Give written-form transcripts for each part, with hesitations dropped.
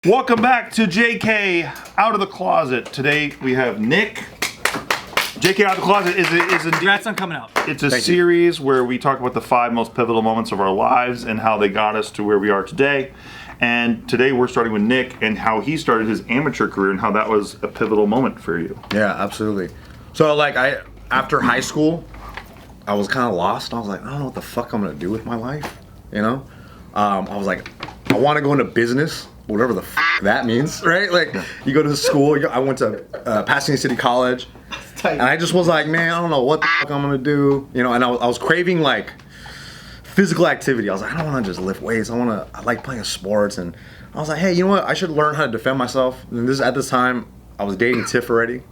Welcome back to JK Out of the Closet. Today we have Nick. JK Out of the Closet is Congrats on coming out. It's a series where we talk about the 5 most pivotal moments of our lives and how they got us to where we are today. And today we're starting with Nick and how he started his amateur career and how that was a pivotal moment for you. Yeah, absolutely. So like after high school, I was kind of lost. I was like, I don't know what the fuck I'm gonna do with my life. You know, I was like, I want to go into business. Whatever the fuck that means, right? Like, you go to the school. I went to Pasadena City College, and I just was like, man, I don't know what the fuck I'm gonna do, you know. And I was craving like physical activity. I was like, I don't want to just lift weights. I like playing sports, and I was like, hey, you know what? I should learn how to defend myself. And at this time, I was dating Tiff already,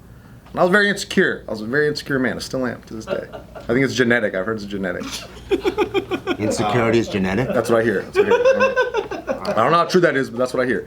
and I was very insecure. I was a very insecure man. I still am to this day. I think it's genetic. I've heard it's genetic. Insecurity is genetic? That's what I hear. That's what I hear. I don't know how true that is, but that's what I hear.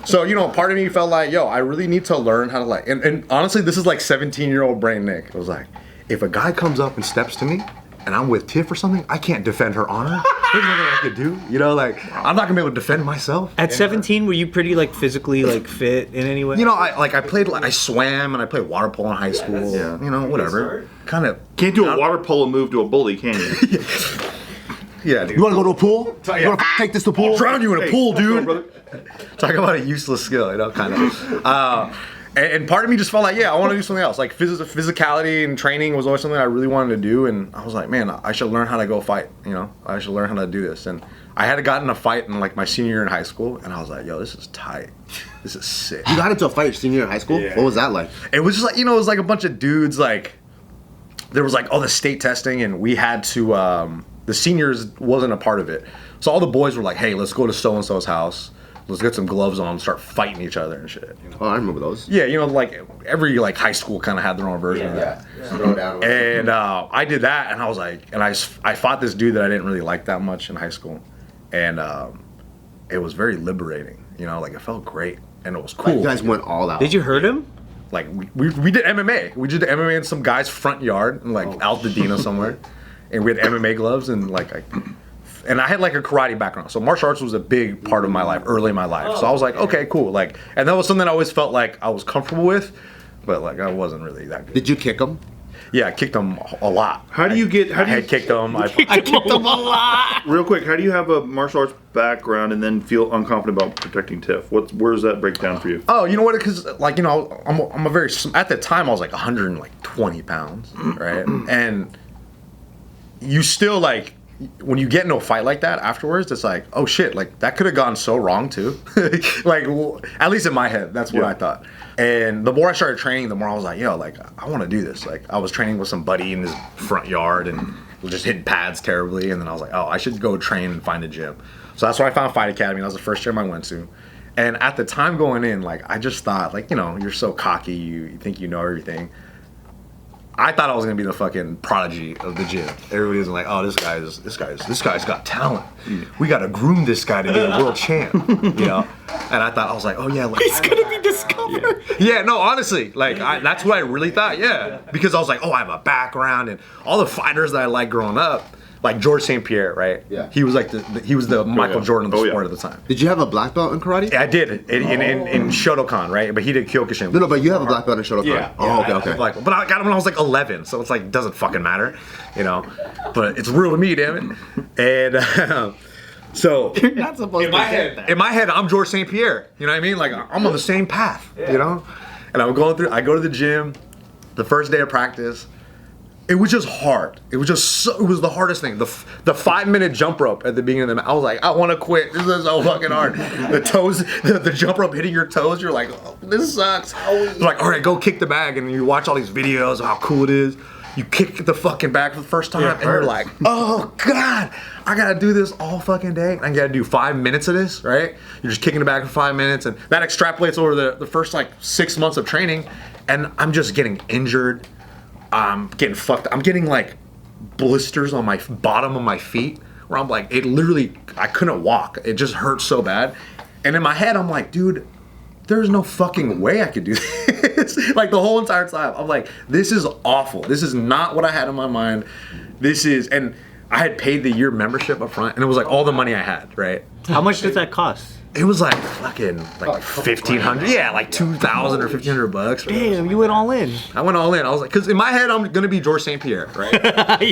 So, you know, part of me felt like, yo, I really need to learn how to like, and honestly, this is like 17-year-old brain Nick. It was like, if a guy comes up and steps to me, and I'm with Tiff or something, I can't defend her honor. There's nothing I could do. You know, like, I'm not gonna be able to defend myself. At 17, were you pretty like physically like fit in any way? You know, I swam and I played water polo in high school. Yeah. You know, whatever. Kind of. Can't do a water polo move to a bully, can you? Yeah, dude. You wanna go to a pool? You wanna take this to a pool? I'll drown you in a pool, dude. Brother. Talk about a useless skill, you know, kind of. And part of me just felt like, yeah, I want to do something else. Like physicality and training was always something I really wanted to do, and I was like, man, I should learn how to go fight. You know, I should learn how to do this. And I had gotten a fight in like my senior year in high school, and I was like, yo, this is tight. This is sick. You got into a fight senior year in high school? Yeah. What was that like? It was just like, you know, it was like a bunch of dudes. Like there was like all the state testing, and we had to. The seniors wasn't a part of it, so all the boys were like, hey, let's go to so and so's house. Let's get some gloves on and start fighting each other and shit. You know? Oh, I remember those. Yeah, you know, like every like high school kind of had their own version of that. Throw down. And I did that, and I was like, and I fought this dude that I didn't really like that much in high school, and it was very liberating. You know, like it felt great, and it was cool. You guys went all out. Did you hurt him? Like we did MMA. We did MMA in some guy's front yard, in like Altadena somewhere, and we had MMA gloves and like. And I had like a karate background, so martial arts was a big part of my life, early in my life. So I was like, okay, cool. Like, and that was something I always felt like I was comfortable with, but like I wasn't really that good. Did you kick him? Yeah, I kicked him a lot. How do you get? How do you kicked him? I kicked him a lot. Real quick, how do you have a martial arts background and then feel unconfident about protecting Tiff? Where does that break down for you? Oh, you know what? Because like, you know, I'm a very at the time I was like 120 pounds, right? And you still like. When you get into a fight like that afterwards, it's like, oh shit, like that could have gone so wrong too. Like, at least in my head, that's what I thought. And the more I started training, the more I was like, yo, like I want to do this. Like I was training with some buddy in his front yard and just hitting pads terribly. And then I was like, oh, I should go train and find a gym. So that's where I found Fight Academy. That was the first gym I went to. And at the time going in, like I just thought, like, you know, you're so cocky, you think you know everything. I thought I was gonna be the fucking prodigy of the gym. Everybody was like, "Oh, this guy's got talent. We gotta groom this guy to be a world champ," you know. And I was like, "Oh yeah, like, He's gonna be discovered. yeah." No, honestly, like that's what I really thought. Yeah, because I was like, "Oh, I have a background," and all the fighters that I liked growing up, like George St. Pierre, right? Yeah. He was like he was the Michael Jordan of the sport at the time. Did you have a black belt in karate? Yeah, I did in Shotokan, right? But he did Kyokushin. No, but you have a black belt in Shotokan. Yeah. Oh, okay. Like, but I got him when I was like 11, so it's like doesn't fucking matter, you know. But it's real to me, damn it. And so You're not supposed to get that. in my head, I'm George St. Pierre. You know what I mean? Like I'm on the same path, you know. And I go to the gym, the first day of practice. It was just hard. It was the hardest thing. The 5-minute jump rope at the beginning of the match. I was like, I want to quit. This is so fucking hard. The toes, the jump rope hitting your toes. You're like, oh, this sucks. You're like, all right, go kick the bag, and you watch all these videos of how cool it is. You kick the fucking bag for the first time, and you're like, oh god, I gotta do this all fucking day. I gotta do 5 minutes of this, right? You're just kicking the bag for 5 minutes, and that extrapolates over the first like 6 months of training, and I'm just getting injured. I'm getting fucked. I'm getting like blisters on my bottom of my feet where I'm like, it literally, I couldn't walk. It just hurt so bad. And in my head, I'm like, dude, there's no fucking way I could do this. Like the whole entire time, I'm like, this is awful. This is not what I had in my mind. And I had paid the year membership up front, and it was like all the money I had, right? How much does that cost? It was like fucking like $1,500. Yeah, like $2,000 or $1,500. Damn, you went all in. I went all in. I was like, because in my head I'm gonna be Georges St. Pierre, right?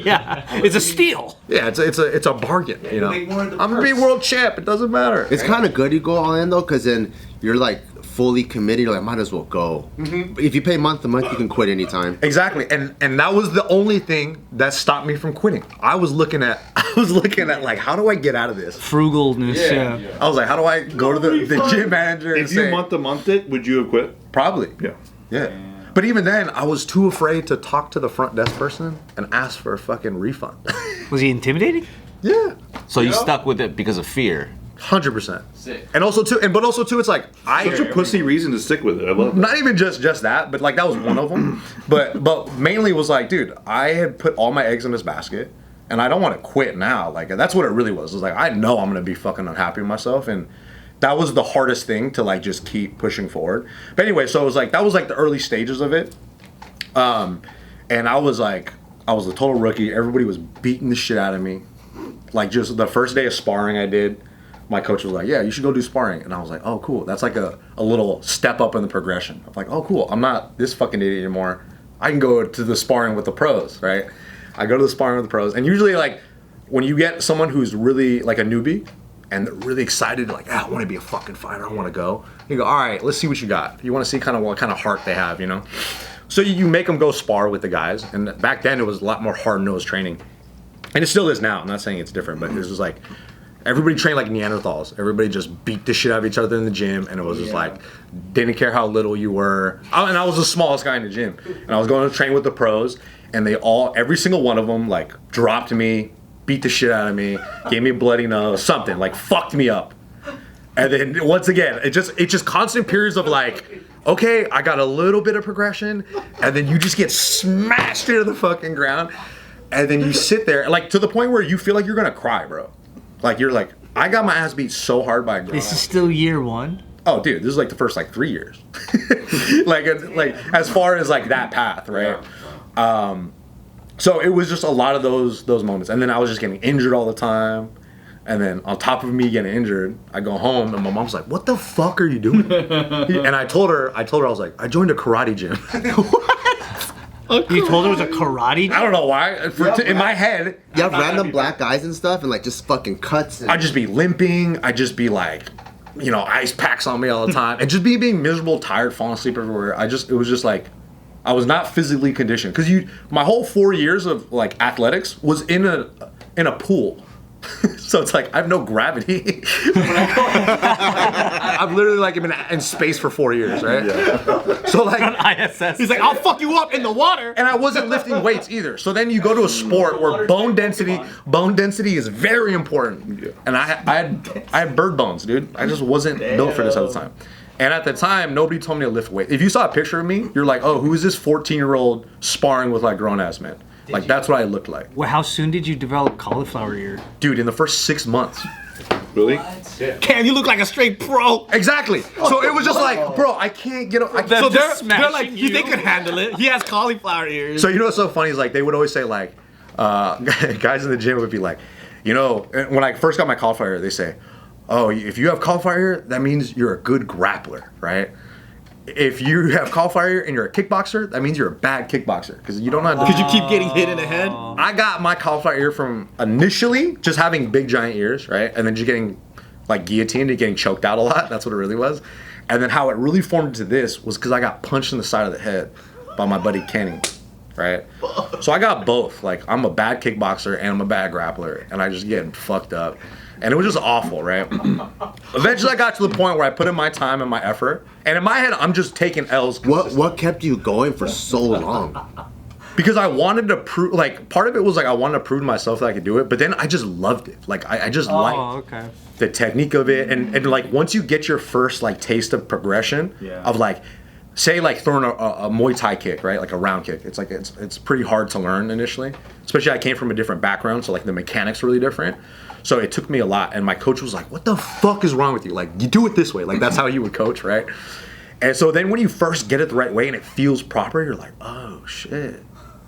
Yeah, it's a steal. Yeah, it's a bargain. You know, make more of the I'm gonna be purse. world champ. It doesn't matter. It's kind of good you go all in though, because then you're like fully committed. You're like, might as well go. If you pay month to month, you can quit anytime. Exactly, and that was the only thing that stopped me from quitting. I was looking at like, how do I get out of this? Frugalness, yeah. I was like, how do I go to the gym manager and If say, you month to month it, would you have quit? probably, Yeah. But even then, I was too afraid to talk to the front desk person and ask for a fucking refund. Was he intimidating? Yeah, So you stuck with it because of fear. 100%. And also too, it's like Such a pussy reason to stick with it. I love that. not even just that, but like that was one of them. But mainly was like, dude, I had put all my eggs in this basket, and I don't want to quit now. Like that's what it really was. It was like I know I'm gonna be fucking unhappy with myself, and that was the hardest thing to like just keep pushing forward. But anyway, so it was like that was like the early stages of it, and I was a total rookie. Everybody was beating the shit out of me. Like just the first day of sparring I did, my coach was like, yeah, you should go do sparring. And I was like, oh, cool. That's like a little step up in the progression. I'm like, oh, cool. I'm not this fucking idiot anymore. I can go to the sparring with the pros, right? I go to the sparring with the pros. And usually, like, when you get someone who's really, like, a newbie, and they're really excited, like, I want to be a fucking fighter. I want to go. You go, all right, let's see what you got. You want to see kind of what kind of heart they have, you know? So you make them go spar with the guys. And back then, it was a lot more hard-nosed training. And it still is now. I'm not saying it's different, but it was just like, everybody trained like Neanderthals. Everybody just beat the shit out of each other in the gym, and it was just like, didn't care how little you were. And I was the smallest guy in the gym, and I was going to train with the pros, and every single one of them, like, dropped me, beat the shit out of me, gave me a bloody nose, something, like, fucked me up. And then once again, it just constant periods of like, okay, I got a little bit of progression, and then you just get smashed into the fucking ground, and then you sit there, like, to the point where you feel like you're gonna cry, bro. Like, you're like, I got my ass beat so hard by a girl. This is still year one. Oh, dude, this is like the first like 3 years. like as far as like that path, right? So it was just a lot of those moments, and then I was just getting injured all the time, and then on top of me getting injured, I go home and my mom's like, "What the fuck are you doing?" And I told her, I was like, "I joined a karate gym." You told her it was a karate? I don't know why. In my head, You have random black guys and stuff, and like just fucking cuts. And I'd just be limping. I'd just be like, you know, ice packs on me all the time, and just being miserable, tired, falling asleep everywhere. It was just like, I was not physically conditioned because my whole 4 years of like athletics was in a pool. So it's like I have no gravity. I've literally like been in space for 4 years, right? Yeah. So like ISS. He's like, I'll fuck you up in the water. and I wasn't lifting weights either. So then you go to a sport where bone density is very important. Yeah. And I had bird bones, dude. I just wasn't built for this at the time. And at the time, nobody told me to lift weight. If you saw a picture of me, you're like, oh, who is this 14-year-old sparring with like grown ass men? Like that's what I looked like. Well, how soon did you develop cauliflower ear? Dude, in the first 6 months. Really? Cam, you look like a straight pro. Exactly. So it was just like, bro, I can't get. So they're like, they could handle it. He has cauliflower ears. So you know what's so funny is like they would always say like, guys in the gym would be like, you know, when I first got my cauliflower ear, they say, oh, if you have cauliflower ear, that means you're a good grappler, right? If you have cauliflower ear and you're a kickboxer, that means you're a bad kickboxer because you don't know. Because you keep getting hit in the head. I got my cauliflower ear from initially just having big giant ears, right, and then just getting like guillotined and getting choked out a lot. That's what it really was. And then how it really formed into this was because I got punched in the side of the head by my buddy Kenny, right? So I got both. Like I'm a bad kickboxer and I'm a bad grappler, and I just getting fucked up. And it was just awful, right? Eventually I got to the point where I put in my time and my effort, and in my head I'm just taking L's. what kept you going for so long? Because I wanted to prove, like, part of it was like I wanted to prove to myself that I could do it, but then I just loved it. Like I just liked the technique of it, and like once you get your first like taste of progression of like, say like throwing a Muay Thai kick, right? Like a round kick. It's like it's pretty hard to learn initially, especially I came from a different background, so like the mechanics are really different. So it took me a lot, and my coach was like, what the fuck is wrong with you? Like, you do it this way. Like, that's how you would coach, right? And so then when you first get it the right way and it feels proper, you're like, oh, shit,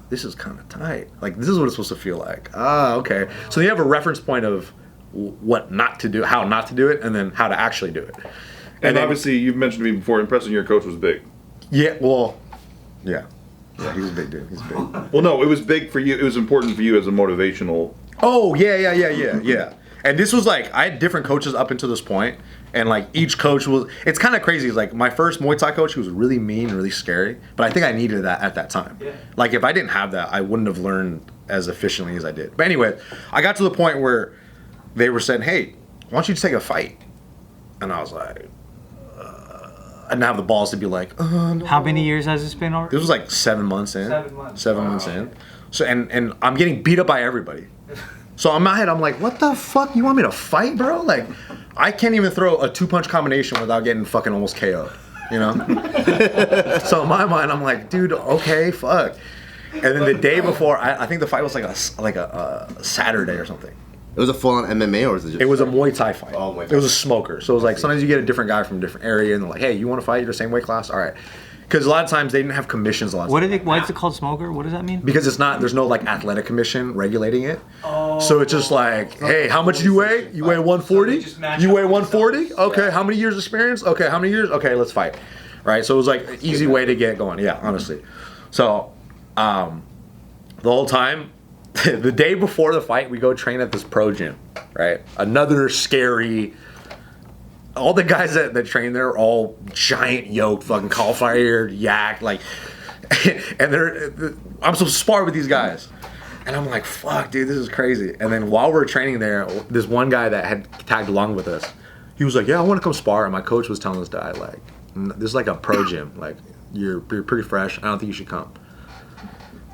this is kind of tight. Like, this is what it's supposed to feel like. Ah, okay. So you have a reference point of what not to do, how not to do it, and then how to actually do it. And then, obviously, you've mentioned to me before, impressing your coach was big. yeah, well, yeah, he's a big dude. He's big. Well, no, it was big for you. It was important for you as a motivational. Oh yeah. And this was like I had different coaches up until this point, and like each coach was. It's kind of crazy. It's like my first Muay Thai coach, he was really mean, really scary. But I think I needed that at that time. Yeah. Like if I didn't have that, I wouldn't have learned as efficiently as I did. But anyway, I got to the point where they were saying, "Hey, why don't you take a fight?" And I was like, I didn't have the balls to be like, no. How many years has this been already? This was like 7 months in. 7 months. 7 months in. So and I'm getting beat up by everybody. So in my head, I'm like, what the fuck? You want me to fight, bro? Like, I can't even throw a 2-punch combination without getting fucking almost KO'd, you know? So in my mind, I'm like, dude, okay, fuck. And then the day before, I think the fight was like a Saturday or something. It was a full-on MMA, or was it just? It was a Muay Thai fight. Oh, Muay Thai. It was a smoker. So it was like sometimes you get a different guy from a different area, and they're like, hey, you want to fight? You're the same weight class? All right. Because a lot of times they didn't have commissions a lot of times. Why is it called smoker? What does that mean? Because there's no like athletic commission regulating it. Oh. So it's just like, hey, how much do you weigh? You weigh 140? You weigh 140? Okay, how many years experience? Okay, how many years? Okay, let's fight. Right? So it was like an easy way to get going. Yeah, honestly. So the whole time, the day before the fight, we go train at this pro gym, right? Another scary. All the guys that train there are all giant yoked, fucking cauliflower-eared, yak, like, and I'm so sparred with these guys. And I'm like, fuck, dude, this is crazy. And then while we're training there, this one guy that had tagged along with us, he was like, yeah, I want to come spar. And my coach was telling this guy, like, this is like a pro gym. Like, you're pretty fresh. I don't think you should come.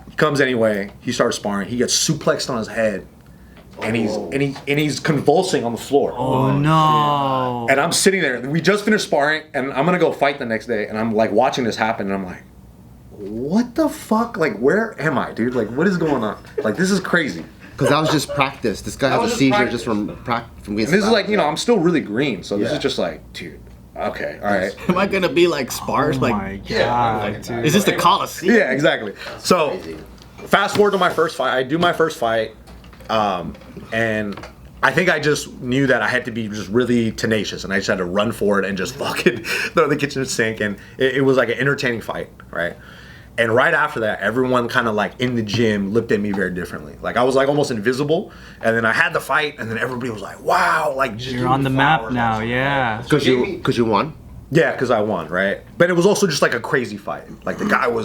He comes anyway. He starts sparring. He gets suplexed on his head. And he's convulsing on the floor. Oh no! And I'm sitting there. We just finished sparring, and I'm gonna go fight the next day. And I'm like watching this happen, and I'm like, "What the fuck? Like, where am I, dude? Like, what is going on? Like, this is crazy." Because that was just practice. This guy has a seizure just from getting. And this is like, I'm still really green, so this is just like, dude. Okay, all right. Am I gonna be like spars? Oh like, my god, dude. is this the Coliseum? Yeah, exactly. So, fast forward to my first fight. I do my first fight. And I think I just knew that I had to be just really tenacious, and I just had to run for it and just fucking throw the kitchen sink. And it was like an entertaining fight, right? And right after that, everyone kind of like in the gym looked at me very differently. Like I was like almost invisible, and then I had the fight, and then everybody was like, "Wow, like You're on the map now, yeah." Because you won. Yeah, because I won, right? But it was also just like a crazy fight. Like the guy we're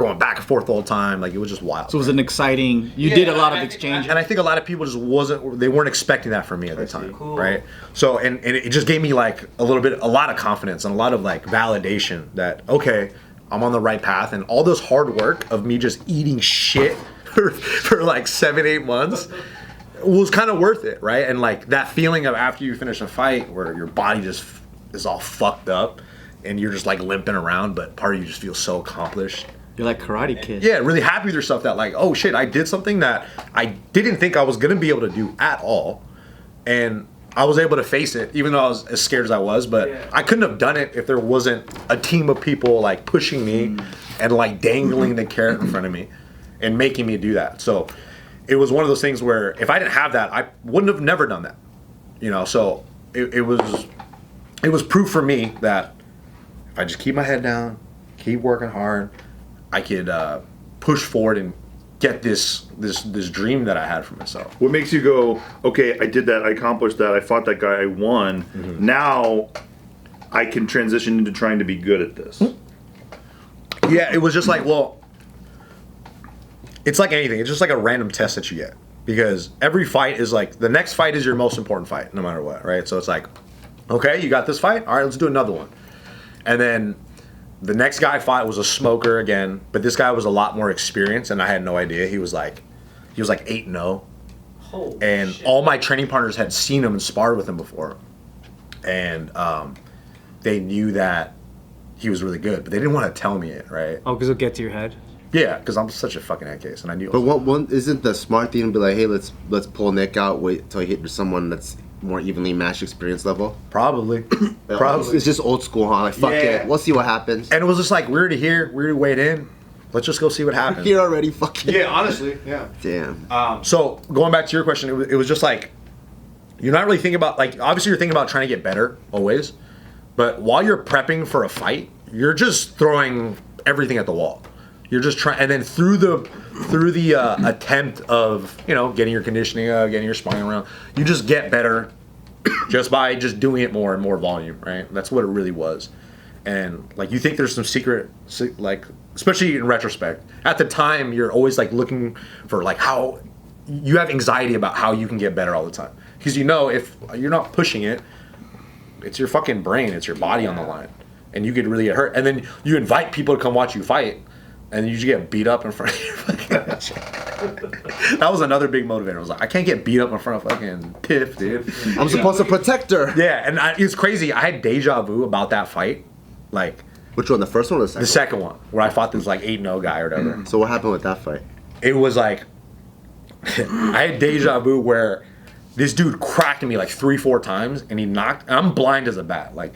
going back and forth all the time. Like it was just wild. So it was an exciting. You did a lot of exchange. And I think a lot of people just weren't expecting that from me at the time, right? So and it just gave me like a lot of confidence and a lot of like validation that okay, I'm on the right path, and all this hard work of me just eating shit for like 7-8 months was kind of worth it, right? And like that feeling of after you finish a fight where your body just is all fucked up and you're just like limping around, but part of you just feels so accomplished. You're like Karate Kid. Yeah, really happy with yourself that like, oh shit, I did something that I didn't think I was gonna be able to do at all, and I was able to face it even though I was as scared as I was, but I couldn't have done it if there wasn't a team of people like pushing me and like dangling the carrot in front of me and making me do that. So it was one of those things where if I didn't have that, I wouldn't have never done that, so it was proof for me that if I just keep my head down, keep working hard, I could push forward and get this dream that I had for myself. What makes you go, okay, I did that, I accomplished that, I fought that guy, I won. Mm-hmm. Now I can transition into trying to be good at this. Yeah, it was just like, well, it's like anything. It's just like a random test that you get. Because every fight is like, the next fight is your most important fight, no matter what, right? So it's like, okay, you got this fight? All right, let's do another one. And then the next guy I fought was a smoker again, but this guy was a lot more experienced, and I had no idea. He was like 8-0. And shit. All my training partners had seen him and sparred with him before. And they knew that he was really good, but they didn't want to tell me it, right? Oh, because it'll get to your head? Yeah, because I'm such a fucking head case, and I knew. But what isn't the smart thing to be like, hey, let's pull Nick out, wait until he hit someone that's more evenly matched experience level? Probably. It's just old school, huh? Like, fuck it, we'll see what happens. And it was just like, we're already here, we're already weighed in. Let's just go see what happens. Here already, fuck it. Yeah, honestly, yeah. Damn. So going back to your question, it was just like, you're not really thinking about, like, obviously you're thinking about trying to get better always, but while you're prepping for a fight, you're just throwing everything at the wall. You're just trying, and then through the attempt of, you know, getting your conditioning up, getting your sparring around, you just get better just by just doing it more and more volume, right? That's what it really was. And like, you think there's some secret, like, especially in retrospect, at the time you're always like looking for like how you have anxiety about how you can get better all the time, because you know if you're not pushing it, it's your fucking brain, it's your body on the line, and you could really get hurt. And then you invite people to come watch you fight, and you just get beat up in front of your fucking That was another big motivator. I was like, I can't get beat up in front of fucking Tiff, dude. I'm supposed to protect her. Yeah, and it's crazy. I had deja vu about that fight. Like, which one? The first one or the second? The second one, where I fought this like 8-0 guy or whatever. So what happened with that fight? It was like, I had deja vu where this dude cracked me like 3-4 times, and he knocked. And I'm blind as a bat. Like,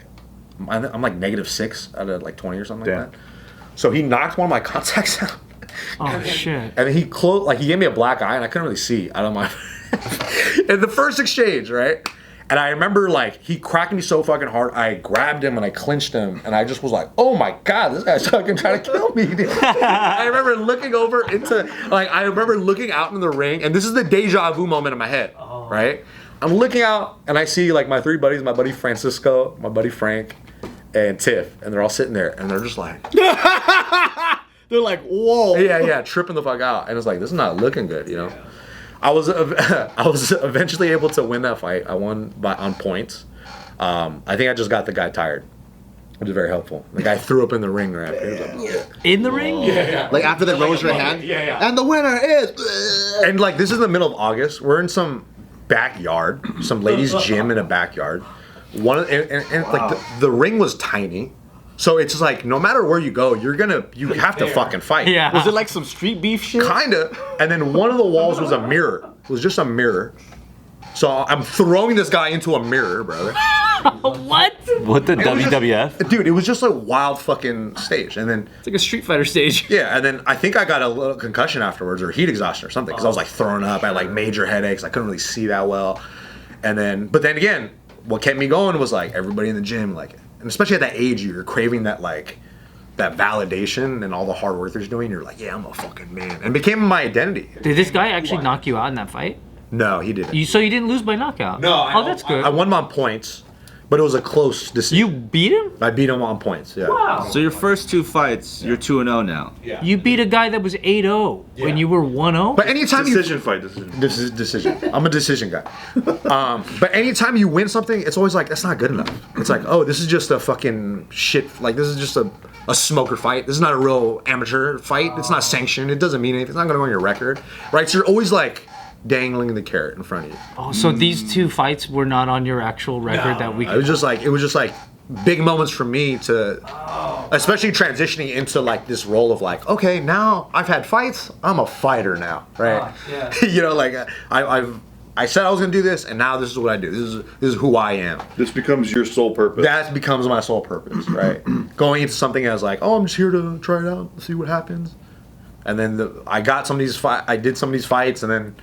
I'm like -6 out of like 20 or something like that. So he knocked one of my contacts out. Oh shit! And then he he gave me a black eye, and I couldn't really see out of my. In the first exchange, right? And I remember, like, he cracked me so fucking hard, I grabbed him and I clinched him, and I just was like, oh my God, this guy's fucking trying to kill me, dude. I remember looking over into, like, I remember looking out in the ring, and this is the deja vu moment in my head, right? I'm looking out, and I see, like, my 3 buddies, my buddy Francisco, my buddy Frank, and Tiff, and they're all sitting there, and they're just like... They're like, whoa. Yeah, tripping the fuck out. And it's like, this is not looking good, you know? I was eventually able to win that fight. I won on points. I think I just got the guy tired, which is very helpful. The guy threw up in the ring right after. Like, In the ring? Yeah. Like after they rose your hand? Yeah. And the winner is... And like, this is the middle of August. We're in some backyard, some ladies' gym in a backyard. The ring was tiny. So it's just like, no matter where you go, you have to fucking fight. Yeah. Was it like some street beef shit? Kinda. And then one of the walls was a mirror. It was just a mirror. So I'm throwing this guy into a mirror, brother. What? What the WWF? Dude, it was just a wild fucking stage. And then, It's like a Street Fighter stage. yeah, and then I think I got a little concussion afterwards, or heat exhaustion or something, because I was like throwing up. I had like major headaches. I couldn't really see that well. But then again, what kept me going was like everybody in the gym, like, and especially at that age, you're craving that, like, that validation and all the hard work they're doing. You're like, yeah, I'm a fucking man. And it became my identity. Did this guy actually knock you out in that fight? No, he didn't. So you didn't lose by knockout? No, Oh, that's good. I won him on points, but it was a close decision. You beat him? I beat him on points, yeah. Wow. So your first 2 fights, you're 2-0 now. You beat a guy that was 8-0 when you were 1-0? But anytime Decision. This is decision. I'm a decision guy. But anytime you win something, it's always like, that's not good enough. It's like, oh, this is just a fucking shit. Like, this is just a smoker fight. This is not a real amateur fight. It's not sanctioned. It doesn't mean anything. It's not going to go on your record. Right? So you're always like dangling the carrot in front of you. Oh, so these 2 fights were not on your actual record that week? It was just like big moments for me to, especially transitioning into like this role of like, okay, now I've had fights, I'm a fighter now, right? You know, like I said I was gonna do this, and now this is what I do. This is who I am. This becomes your sole purpose. That becomes my sole purpose, right? Going into something as like, oh, I'm just here to try it out, see what happens, and then I did some of these fights, and then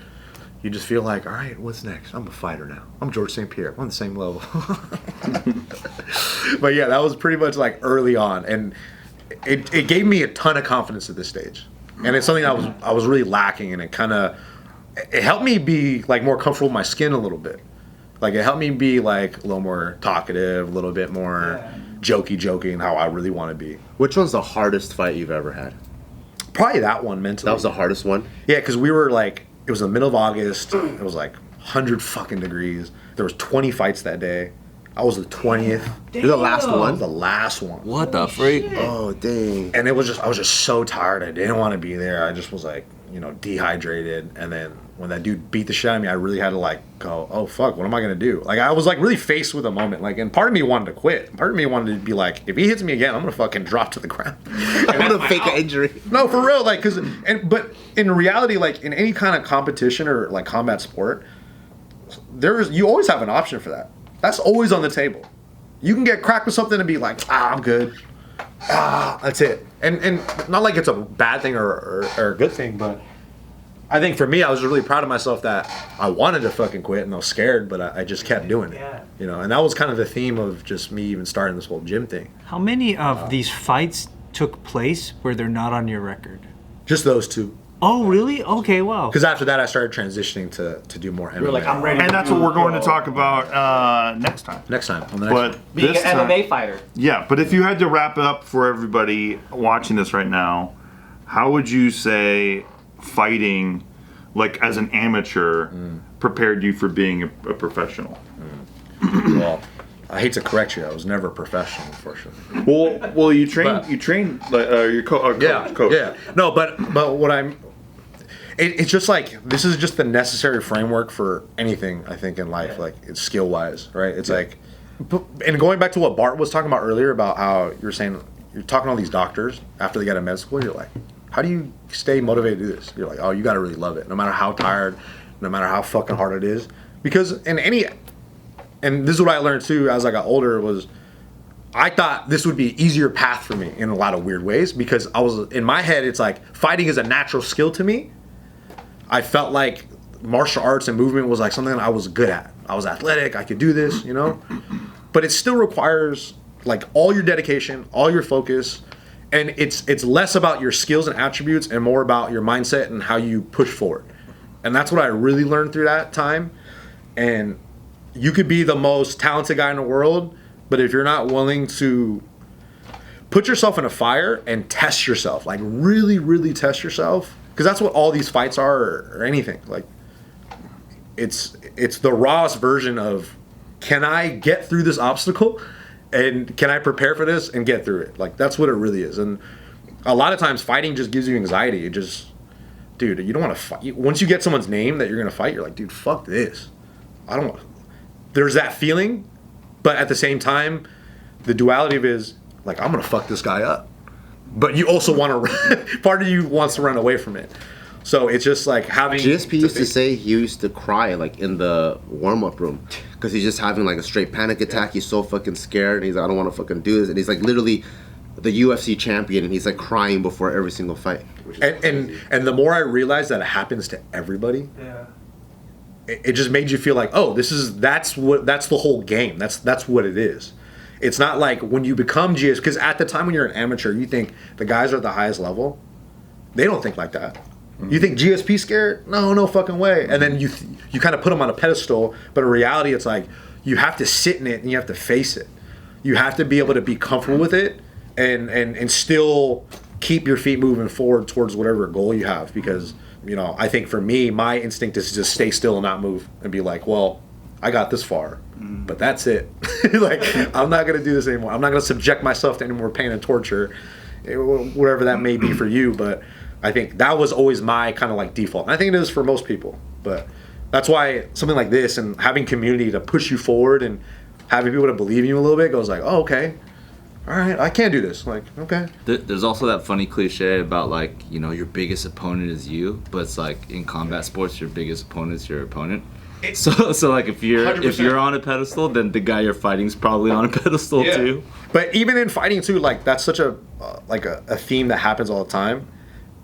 you just feel like, all right, what's next? I'm a fighter now. I'm George St. Pierre. I'm on the same level. But yeah, that was pretty much like early on, and it gave me a ton of confidence at this stage, and it's something I was really lacking, and it helped me be like more comfortable with my skin a little bit. Like, it helped me be like a little more talkative, a little bit more jokey and how I really want to be. Which one's the hardest fight you've ever had? Probably that one mentally. That was the hardest one? Yeah, because we were like, it was the middle of August. It was like 100 fucking degrees. There was 20 fights that day. I was the 20th. You're the last one? The last one. What the freak? Oh, dang. And I was just so tired. I didn't want to be there. I just was like, dehydrated. And then when that dude beat the shit out of me, I really had to like go, oh fuck, what am I gonna do? Like, I was like really faced with a moment. Like, and part of me wanted to quit. Part of me wanted to be like, if he hits me again, I'm gonna fucking drop to the ground. I'm gonna fake an injury. No, for real. Like, but in reality, like in any kind of competition or like combat sport, you always have an option for that. That's always on the table. You can get cracked with something and be like, I'm good. That's it. And not like it's a bad thing or a good thing, but I think for me, I was really proud of myself that I wanted to fucking quit and I was scared, but I just kept doing it. You know, and that was kind of the theme of just me even starting this whole gym thing. How many of these fights took place where they're not on your record? Just those two. Oh, really? Okay, wow. Because after that, I started transitioning to do more MMA. You're like, I'm ready. And that's what we're going to talk about next time. Next time. On the next But one. Being this an time, MMA fighter. yeah. But if you had to wrap it up for everybody watching this right now, how would you say fighting, like as an amateur, prepared you for being a professional? Well, I hate to correct you. I was never a professional, unfortunately. Well, you train. But- You train like your coach. Yeah. No, but what it's just like, this is just the necessary framework for anything, I think, in life. Like, it's skill wise, right? It's like, and going back to what Bart was talking about earlier about how you're saying, you're talking to all these doctors after they get out of med school, you're like, how do you stay motivated to do this? You're like, oh, you got to really love it, no matter how tired, no matter how fucking hard it is. Because and this is what I learned too as I got older, was I thought this would be an easier path for me in a lot of weird ways, because I was, in my head, it's like fighting is a natural skill to me. I felt like martial arts and movement was like something that I was good at. I was athletic, I could do this, you know? But it still requires like all your dedication, all your focus, and it's less about your skills and attributes and more about your mindset and how you push forward. And that's what I really learned through that time. And you could be the most talented guy in the world, but if you're not willing to put yourself in a fire and test yourself, like really, really test yourself, because that's what all these fights are, or anything. Like, it's the rawest version of, can I get through this obstacle, and can I prepare for this and get through it? Like, that's what it really is. And a lot of times fighting just gives you anxiety. It just, dude, you don't want to fight. Once you get someone's name that you're gonna fight, you're like, dude, fuck this. I don't want. There's that feeling, but at the same time, the duality of it is like, I'm gonna fuck this guy up, but you also want to. Part of you wants to run away from it. So it's just like having. GSP used to say he used to cry like in the warm-up room because he's just having like a straight panic attack. He's so fucking scared, and he's like, I don't want to fucking do this, and he's like literally the UFC champion, and he's like crying before every single fight. And the more I realize that it happens to everybody, it just made you feel like, oh, that's the whole game. That's what it is. It's not like when you become GS, because at the time when you're an amateur, you think the guys are at the highest level. They don't think like that. You think GSP scared? No fucking way. And then you kind of put them on a pedestal, but in reality, it's like you have to sit in it and you have to face it. You have to be able to be comfortable with it and still keep your feet moving forward towards whatever goal you have. Because, you know, I think for me, my instinct is to just stay still and not move and be like, well, I got this far, but that's it. Like, I'm not going to do this anymore. I'm not going to subject myself to any more pain and torture, whatever that may be for you. But I think that was always my kind of like default. And I think it is for most people. But that's why something like this and having community to push you forward and having people to believe in you a little bit goes like, oh, okay. All right, I can do this. Like, okay. There's also that funny cliche about, like, you know, your biggest opponent is you, but it's like in combat sports, your biggest opponent is your opponent. So like if you're 100%. on a pedestal, then the guy you're fighting is probably on a pedestal too. But even in fighting too, like that's such a a theme that happens all the time.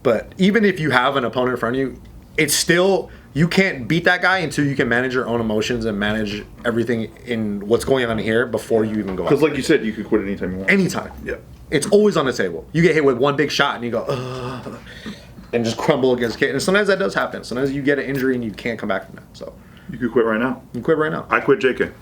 But even if you have an opponent in front of you, it's still, you can't beat that guy until you can manage your own emotions and manage everything in what's going on here before you even go out. Because like you said, you could quit anytime you want. Anytime. Yeah. It's always on the table. You get hit with one big shot and you go, ugh, and just crumble against Kate. And sometimes that does happen. Sometimes you get an injury and you can't come back from that. So You could quit right now. you quit right now. I quit JK.